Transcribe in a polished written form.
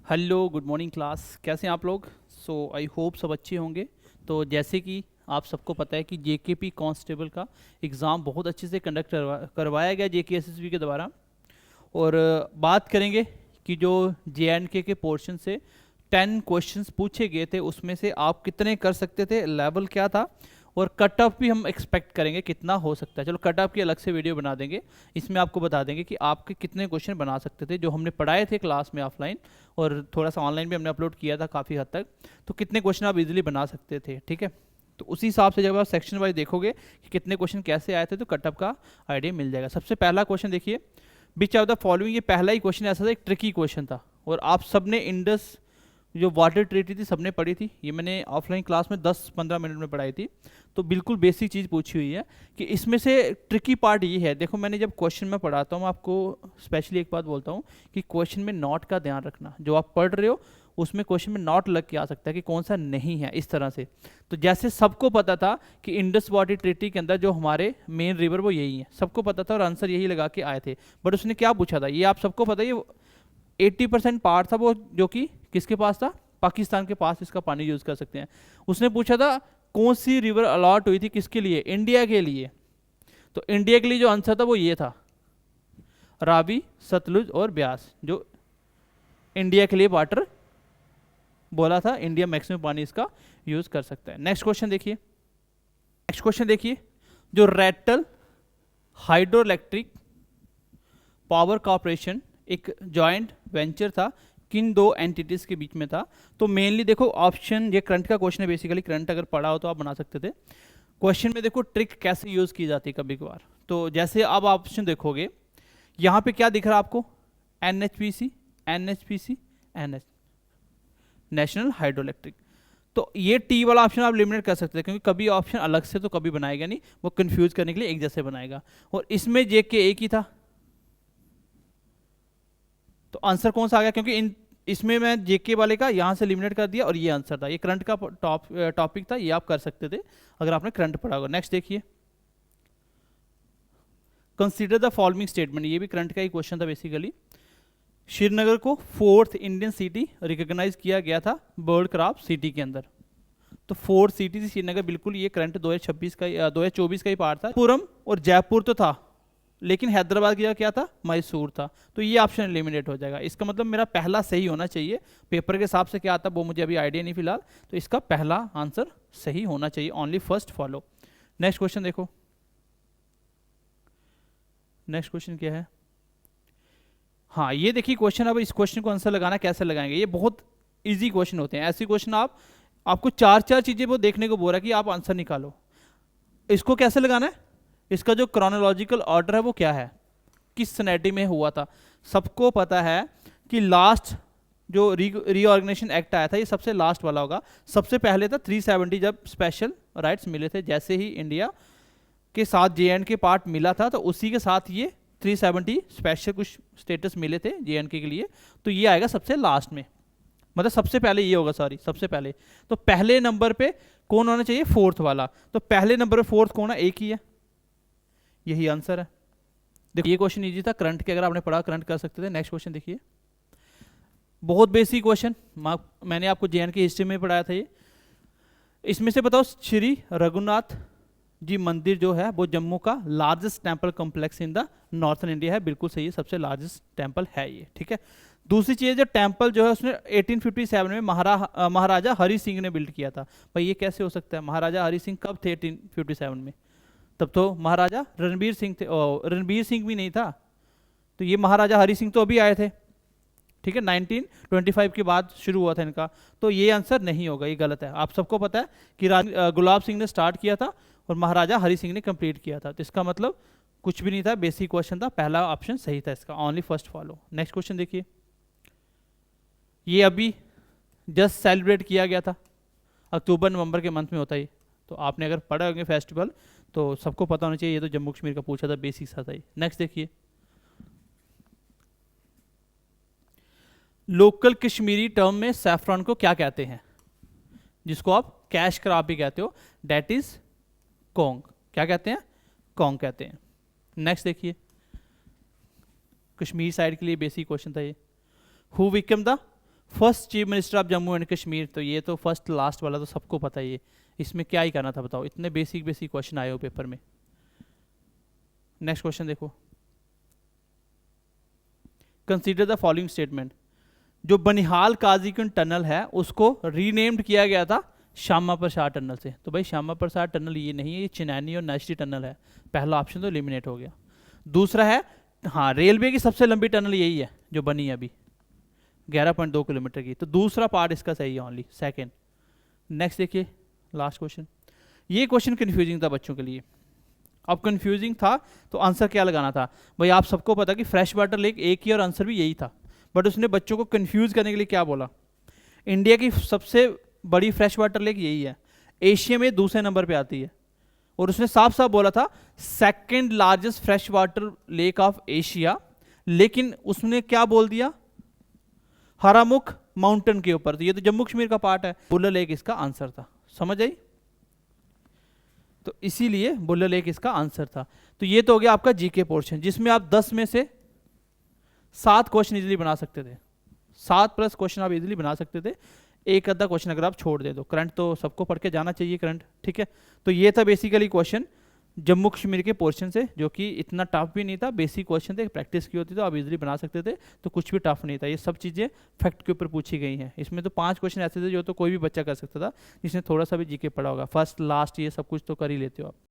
Hello good morning class, कैसे हैं आप लोग। सो आई होप सब अच्छे होंगे। तो जैसे कि आप सबको पता है कि जेकेपी कांस्टेबल का एग्ज़ाम बहुत अच्छे से कंडक्ट करवाया गया जेकेएसएसबी के द्वारा। और बात करेंगे कि जो जेएंडके के पोर्शन से 10 क्वेश्चंस पूछे गए थे उसमें से आप कितने कर सकते थे, लेवल क्या था, और कट ऑफ भी हम एक्सपेक्ट करेंगे कितना हो सकता है। चलो कट ऑफ की अलग से वीडियो बना देंगे, इसमें आपको बता देंगे कि आपके कितने क्वेश्चन बना सकते थे जो हमने पढ़ाए थे क्लास में ऑफलाइन, और थोड़ा सा ऑनलाइन भी हमने अपलोड किया था काफ़ी हद तक। तो कितने क्वेश्चन आप इजीली बना सकते थे, ठीक है। तो उसी हिसाब से जब आप सेक्शन वाइज देखोगे कि कितने क्वेश्चन कैसे आए थे तो कट ऑफ का आइडिया मिल जाएगा। सबसे पहला क्वेश्चन देखिए, बीच ऑफ द फॉलोइंग, ये पहला ही क्वेश्चन ऐसा था, एक ट्रिकी क्वेश्चन था। और आप सबने इंडस जो वाटर ट्रीटी थी सबने पढ़ी थी, ये मैंने ऑफलाइन क्लास में 10-15 मिनट में पढ़ाई थी। तो बिल्कुल बेसिक चीज़ पूछी हुई है कि इसमें से ट्रिकी पार्ट ये है। देखो मैंने जब क्वेश्चन में पढ़ाता हूँ आपको स्पेशली एक बात बोलता हूँ कि क्वेश्चन में नॉट का ध्यान रखना। जो आप पढ़ रहे हो उसमें क्वेश्चन में नॉट लग के आ सकता है कि कौन सा नहीं है, इस तरह से। तो जैसे सबको पता था कि इंडस वाटर ट्रीटी के अंदर जो हमारे मेन रिवर वो यही है, सबको पता था और आंसर यही लगा के आए थे। बट उसने क्या पूछा था ये आप सबको पता है, ये 80% पार्ट था वो जो कि किसके पास था, पाकिस्तान के पास इसका पानी यूज कर सकते हैं। उसने पूछा था कौन सी रिवर अलॉट हुई थी किसके लिए, इंडिया के लिए। तो इंडिया के लिए जो आंसर था वो ये था, रावी, सतलुज और ब्यास। जो इंडिया के लिए वाटर बोला था, इंडिया मैक्सिमम पानी इसका यूज कर सकता है। नेक्स्ट क्वेश्चन देखिए, जो Ratle hydro electric power corporation एक जॉइंट वेंचर था, किन दो एंटिटीज के बीच में था। तो मेनली देखो ऑप्शन, ये करंट का क्वेश्चन है बेसिकली, करंट अगर पढ़ा हो तो आप बना सकते थे। क्वेश्चन में देखो ट्रिक कैसे यूज की जाती है कभी कभार। तो जैसे अब ऑप्शन देखोगे, यहाँ पे क्या दिख रहा है आपको, NHPC, NHPC, NH, national hydro electric. तो ये टी वाला ऑप्शन आप लिमिटेड कर सकते हैं क्योंकि कभी ऑप्शन अलग से तो कभी बनाएगा नहीं, वो कंफ्यूज करने के लिए एक जैसे बनाएगा। और इसमें जेके एक ही था, तो आंसर कौन सा आ गया, क्योंकि इसमें मैं जेके वाले का यहाँ से एलिमिनेट कर दिया और ये आंसर था। ये करंट का टॉपिक था, ये आप कर सकते थे अगर आपने करंट पढ़ा होगा। नेक्स्ट देखिए, कंसीडर द फॉलोइंग स्टेटमेंट, ये भी करंट का ही क्वेश्चन था बेसिकली। श्रीनगर को 4th इंडियन सिटी रिकॉग्नाइज किया गया था वर्ल्ड क्राफ्ट सिटी के अंदर। तो 4th सिटी थी श्रीनगर, बिल्कुल ये करंट 2026 का 2024 का ही पार्ट था। पुरम और जयपुर तो था, लेकिन हैदराबाद का क्या था, मैसूर था। तो ये ऑप्शन एलिमिनेट हो जाएगा। इसका मतलब मेरा पहला सही होना चाहिए, पेपर के हिसाब से क्या आता है वो मुझे अभी आइडिया नहीं फिलहाल। तो इसका पहला आंसर सही होना चाहिए, only first follow. Next question देखो, नेक्स्ट क्वेश्चन क्या है। हाँ ये देखिए क्वेश्चन, अब इस क्वेश्चन को आंसर लगाना कैसे लगाएंगे, ये बहुत इजी क्वेश्चन होते हैं। ऐसे क्वेश्चन आपको चार चीजें वो देखने को बोल रहा है कि आप आंसर निकालो। इसको कैसे लगाना है, इसका जो क्रोनोलॉजिकल ऑर्डर है वो क्या है, किस सनेटी में हुआ था। सबको पता है कि लास्ट जो रीऑर्गेनाइजेशन एक्ट आया था ये सबसे लास्ट वाला होगा। सबसे पहले था 370 जब स्पेशल राइट्स मिले थे, जैसे ही इंडिया के साथ जेएंड के पार्ट मिला था तो उसी के साथ ये 370 स्पेशल कुछ स्टेटस मिले थे जेएंड के लिए। तो ये आएगा सबसे लास्ट में, मतलब सबसे पहले ये होगा, सॉरी सबसे पहले। तो पहले नंबर पे कौन होना चाहिए, 4th वाला। तो पहले नंबर पे 4th कौन है, एक ही है, यही आंसर है। देखो ये क्वेश्चन इजी था, करंट के अगर आपने पढ़ा करंट कर सकते थे। नेक्स्ट क्वेश्चन देखिए, बहुत बेसिक क्वेश्चन, मैंने आपको जेएंड की हिस्ट्री में पढ़ाया था ये। इसमें से बताओ श्री रघुनाथ जी मंदिर जो है वो जम्मू का largest temple complex in the northern India है। बिल्कुल सही है, सबसे लार्जेस्ट टेंपल है ये, ठीक है। दूसरी चीज, जो टेंपल जो है उसने 1857 में महाराजा हरि सिंह ने बिल्ड किया था। भाई ये कैसे हो सकता है, महाराजा हरि सिंह कब थे 1857 में, तब तो महाराजा रणबीर सिंह थे। रणबीर सिंह भी नहीं था, तो ये महाराजा हरि सिंह तो अभी आए थे, ठीक है, 1925 के बाद शुरू हुआ था इनका। तो ये आंसर नहीं होगा, ये गलत है। आप सबको पता है कि गुलाब सिंह ने स्टार्ट किया था और महाराजा हरि सिंह ने कंप्लीट किया था। तो इसका मतलब कुछ भी नहीं था, बेसिक क्वेश्चन था, पहला ऑप्शन सही था इसका, only first follow. Next question देखिए, ये अभी जस्ट सेलिब्रेट किया गया था, अक्टूबर नवंबर के मंथ में होता है। तो आपने अगर पढ़ा होंगे फेस्टिवल तो सबको पता होना चाहिए, ये तो जम्मू कश्मीर का पूछा था, बेसिक सा था। नेक्स्ट देखिए, लोकल कश्मीरी टर्म में सैफरॉन को क्या कहते हैं, जिसको आप कैश क्रॉप भी कहते हो, डेट इज कॉन्ग। क्या कहते हैं, कॉन्ग कहते हैं। नेक्स्ट देखिए, कश्मीर साइड के लिए बेसिक क्वेश्चन था ये। Who become the first chief minister of Jammu and Kashmir, तो ये तो फर्स्ट लास्ट वाला तो सबको पता ही है, इसमें क्या ही करना था बताओ, इतने बेसिक बेसिक क्वेश्चन आए हो पेपर में। नेक्स्ट क्वेश्चन देखो, कंसीडर द फॉलोइंग स्टेटमेंट, जो बनिहाल काजीकुंड टनल है उसको रीनेम्ड किया गया था श्यामा प्रसाद टनल से, तो भाई श्यामा प्रसाद टनल ये नहीं है, ये चिनैनी और नेशरी टनल है, पहला ऑप्शन तो एलिमिनेट हो गया। दूसरा है, हाँ रेलवे की सबसे लंबी टनल यही है जो बनी है अभी 11.2 किलोमीटर की, तो दूसरा पार्ट इसका सही है ओनली, सेकंड। नेक्स्ट देखिए लास्ट क्वेश्चन, ये क्वेश्चन कंफ्यूजिंग था बच्चों के लिए। अब कंफ्यूजिंग था तो आंसर क्या लगाना था, भाई आप सबको पता कि फ्रेश वाटर लेक एक ही और आंसर भी यही था, बट उसने बच्चों को कंफ्यूज करने के लिए क्या बोला, इंडिया की सबसे बड़ी फ्रेश वाटर लेक यही है, एशिया में दूसरे नंबर पे आती है, और उसने साफ साफ बोला था second largest fresh water lake of Asia, लेकिन उसने क्या बोल दिया, हरामुख माउंटेन के ऊपर, तो ये तो जम्मू कश्मीर का पार्ट है, बुल्ला लेक इसका आंसर था, समझ आई, तो इसीलिए बुल्ला लेक इसका आंसर था। तो ये तो हो गया आपका जीके पोर्शन, जिसमें आप 10 में से 7 क्वेश्चन इजीली बना सकते थे, 7+ क्वेश्चन आप इजीली बना सकते थे, एक आधा क्वेश्चन अगर आप छोड़ दे दो, करंट तो सबको पढ़ के जाना चाहिए करंट, ठीक है। तो ये था बेसिकली क्वेश्चन जम्मू कश्मीर के पोर्शन से, जो कि इतना टफ भी नहीं था, बेसिक क्वेश्चन थे, प्रैक्टिस की होती तो आप इजीली बना सकते थे, तो कुछ भी टफ नहीं था, ये सब चीज़ें फैक्ट के ऊपर पूछी गई हैं। इसमें तो 5 क्वेश्चन ऐसे थे जो तो कोई भी बच्चा कर सकता था जिसने थोड़ा सा भी जीके पढ़ा होगा, फर्स्ट लास्ट ये सब कुछ तो कर ही लेते हो आप।